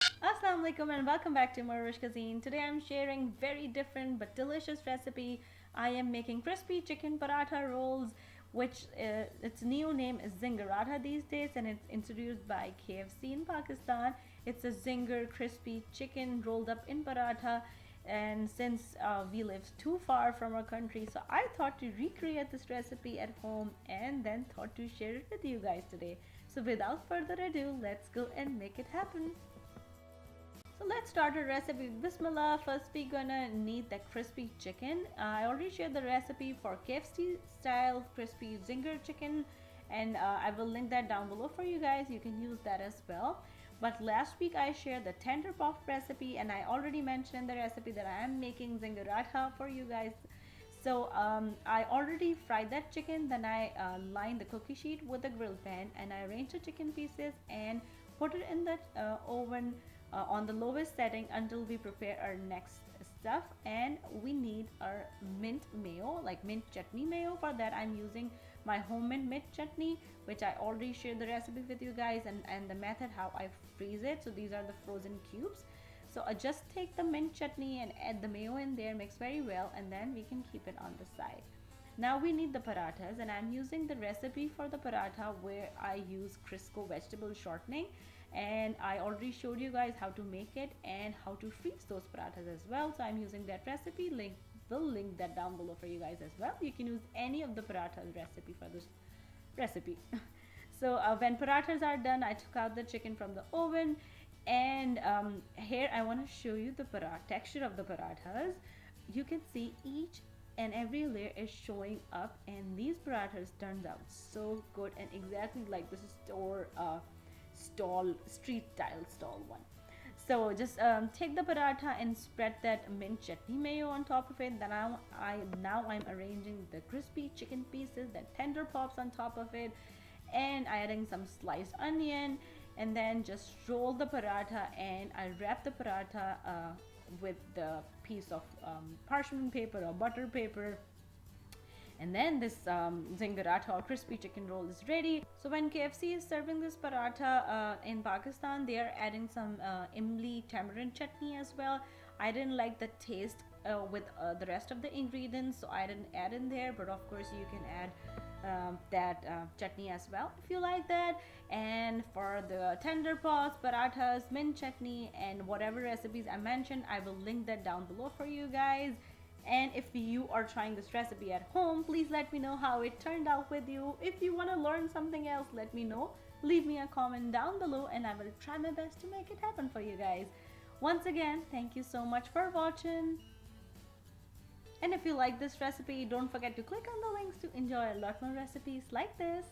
Assalamu alaikum and welcome back to morEwish Cuisine. Today I'm sharing very different but delicious recipe. I am making crispy chicken paratha rolls, which its new name is Zinger-ratha these days, and it's introduced by KFC in Pakistan. It's a Zinger crispy chicken rolled up in paratha, and since we live too far from our country, so I thought to recreate this recipe at home and then thought to share it with you guys today. So without further ado, let's go and make it happen. So let's start a recipe. Bismillah. First, we're gonna need the crispy chicken. I already shared the recipe for KFC style crispy zinger chicken, and I will link that down below for you guys. You can use that as well. But last week I shared the tender puff recipe, and I already mentioned in the recipe that I am making zinger-ratha for you guys. So I already fried that chicken. Then I lined the cookie sheet with a grill pan, and I arranged the chicken pieces and put it in the oven on the lowest setting until we prepare our next stuff. And we need our mint mayo, like mint chutney mayo. For that I'm using my homemade mint chutney, which I already shared the recipe with you guys, and the method how I freeze it. So these are the frozen cubes. So I just take the mint chutney and add the mayo in there, mix very well, and then we can keep it on the side. Now we need the parathas, and I'm using the recipe for the paratha where I use Crisco vegetable shortening, and I already showed you guys how to make it and how to freeze those parathas as well. So I'm using that recipe. Link will link that down below for you guys as well. You can use any of the paratha recipe for this recipe. So when parathas are done, I took out the chicken from the oven, and here I want to show you the texture of the parathas. You can see each and every layer is showing up, and these parathas turns out so good and exactly like this store stall street style stall one. So just take the paratha and spread that mint chutney mayo on top of it. Then I'm arranging the crispy chicken pieces, that tender pops on top of it, and adding some sliced onion, and then just roll the paratha, and I wrap the paratha with the piece of parchment paper or butter paper, and then this zinger-ratha or crispy chicken roll is ready. So when KFC is serving this paratha in Pakistan, they are adding some imli tamarind chutney as well. I didn't like the taste with the rest of the ingredients, so I didn't add in there, but of course you can add that chutney as well if you like that. And for the tender pots, parathas, mint chutney, and whatever recipes I mentioned, I will link that down below for you guys. And if you are trying this recipe at home, please let me know how it turned out with you. If you want to learn something else, let me know. Leave me a comment down below, and I will try my best to make it happen for you guys. Once again, thank you so much for watching. And if you like this recipe, don't forget to click on the links to enjoy a lot more recipes like this.